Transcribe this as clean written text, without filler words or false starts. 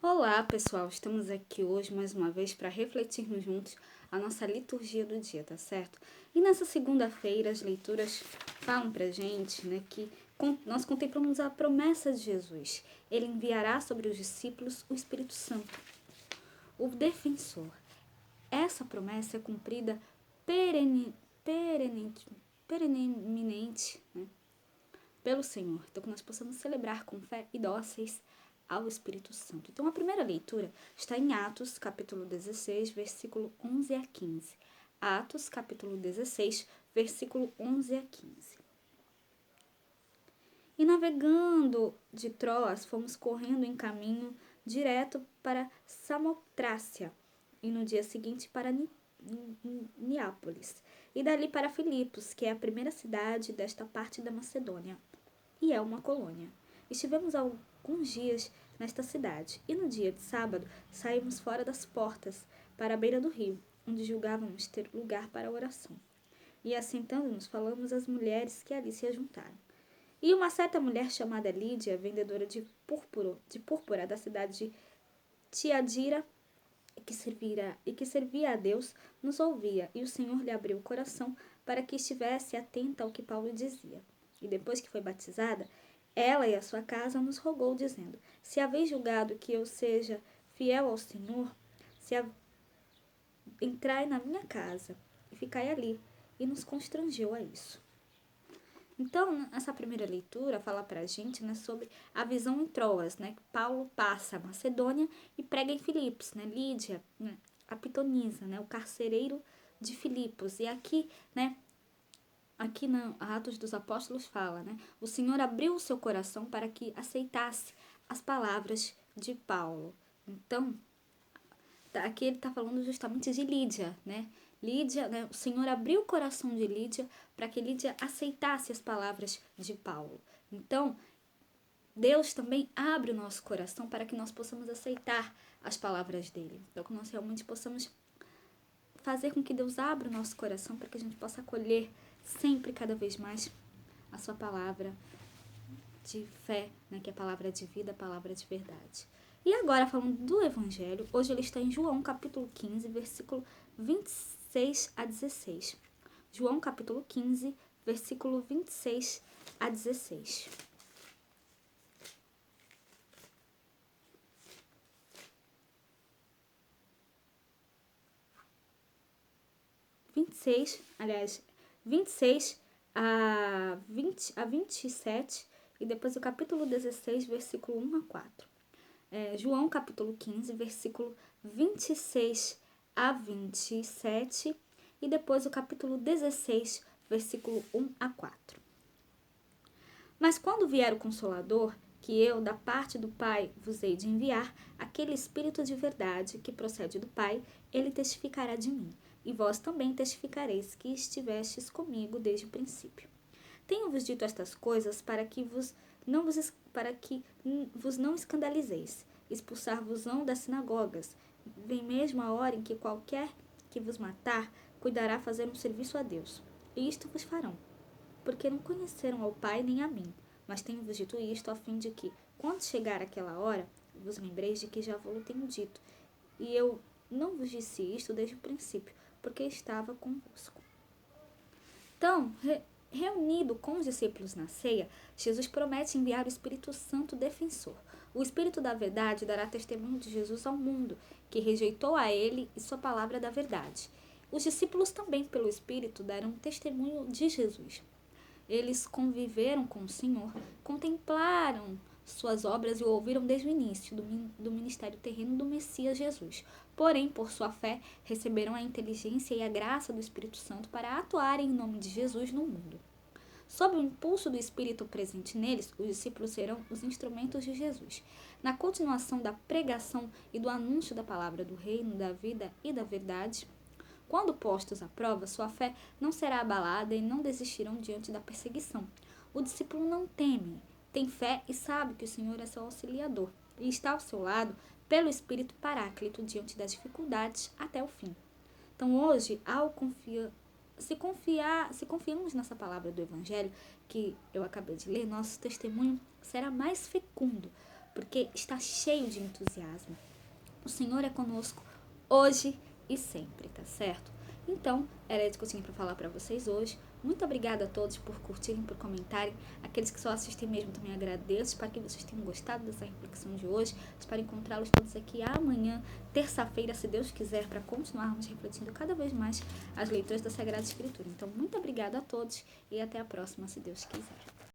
Olá, pessoal! Estamos aqui hoje mais uma vez para refletirmos juntos a nossa liturgia do dia, tá certo? E nessa segunda-feira as leituras falam pra gente, que nós contemplamos a promessa de Jesus. Ele enviará sobre os discípulos o Espírito Santo, o defensor. Essa promessa é cumprida perenemente, pelo Senhor. Então, que nós possamos celebrar com fé e dóceis ao Espírito Santo. Então, a primeira leitura está em Atos, capítulo 16, versículo 11 a 15. Atos, capítulo 16, versículo 11 a 15. E navegando de Troas, fomos correndo em caminho direto para Samotrácia, e no dia seguinte para Neápolis, e dali para Filipos, que é a primeira cidade desta parte da Macedônia, e é uma colônia. Estivemos alguns dias nesta cidade, e no dia de sábado saímos fora das portas, para a beira do rio, onde julgávamos ter lugar para a oração. E assentando-nos, falamos às mulheres que ali se ajuntaram. E uma certa mulher chamada Lídia, vendedora de púrpura da cidade de Tiadira, que servia a Deus, nos ouvia, e o Senhor lhe abriu o coração para que estivesse atenta ao que Paulo dizia. E depois que foi batizada, ela e a sua casa nos rogou, dizendo: se haveis julgado que eu seja fiel ao Senhor, entrai na minha casa e ficai ali. E nos constrangeu a isso. Então, essa primeira leitura fala para a gente, sobre a visão em Troas, que Paulo passa a Macedônia e prega em Filipos, Lídia, a pitonisa, o carcereiro de Filipos. E aqui, aqui no Atos dos Apóstolos fala, o Senhor abriu o seu coração para que aceitasse as palavras de Paulo. Então, aqui ele está falando justamente de Lídia, Lídia, o Senhor abriu o coração de Lídia para que Lídia aceitasse as palavras de Paulo. Então, Deus também abre o nosso coração para que nós possamos aceitar as palavras dele. Então, que nós realmente possamos fazer com que Deus abra o nosso coração para que a gente possa acolher sempre, cada vez mais, a sua palavra de fé, que é a palavra de vida, a palavra de verdade. E agora, falando do Evangelho, hoje ele está em João, capítulo 15, versículo 26 a 16. João, capítulo 15, versículo 26 a 16. Aliás, 26 a 27, e depois o capítulo 16, versículo 1 a 4. João, capítulo 15, versículo 26 a 27, e depois o capítulo 16, versículo 1 a 4. Mas quando vier o Consolador, que eu, da parte do Pai, vos hei de enviar, aquele Espírito de verdade que procede do Pai, ele testificará de mim, e vós também testificareis que estivestes comigo desde o princípio. Tenho-vos dito estas coisas para que vos não escandalizeis. Expulsar-vos-ão das sinagogas. Vem mesmo a hora em que qualquer que vos matar cuidará fazer um serviço a Deus. E isto vos farão, porque não conheceram ao Pai nem a mim. Mas tenho-vos dito isto a fim de que, quando chegar aquela hora, vos lembreis de que já vos tenho dito. E eu não vos disse isto desde o princípio, porque estava convosco. Então, reunido com os discípulos na ceia, Jesus promete enviar o Espírito Santo defensor. O Espírito da verdade dará testemunho de Jesus ao mundo, que rejeitou a ele e sua palavra da verdade. Os discípulos também, pelo Espírito, darão testemunho de Jesus. Eles conviveram com o Senhor, contemplaram suas obras e o ouviram desde o início do ministério terreno do Messias Jesus. Porém, por sua fé, receberam a inteligência e a graça do Espírito Santo para atuarem em nome de Jesus no mundo. Sob o impulso do Espírito presente neles, os discípulos serão os instrumentos de Jesus. Na continuação da pregação e do anúncio da palavra do reino, da vida e da verdade, quando postos à prova, sua fé não será abalada e não desistirão diante da perseguição. O discípulo não teme, tem fé e sabe que o Senhor é seu auxiliador e está ao seu lado pelo Espírito Paráclito diante das dificuldades até o fim. Então hoje, se confiamos nessa palavra do Evangelho que eu acabei de ler, nosso testemunho será mais fecundo, porque está cheio de entusiasmo. O Senhor é conosco hoje e sempre, tá certo? Então, era isso que eu tinha para falar para vocês hoje. Muito obrigada a todos por curtirem, por comentarem. Aqueles que só assistem mesmo também agradeço. Espero que vocês tenham gostado dessa reflexão de hoje. Espero encontrá-los todos aqui amanhã, terça-feira, se Deus quiser, para continuarmos refletindo cada vez mais as leituras da Sagrada Escritura. Então, muito obrigada a todos e até a próxima, se Deus quiser.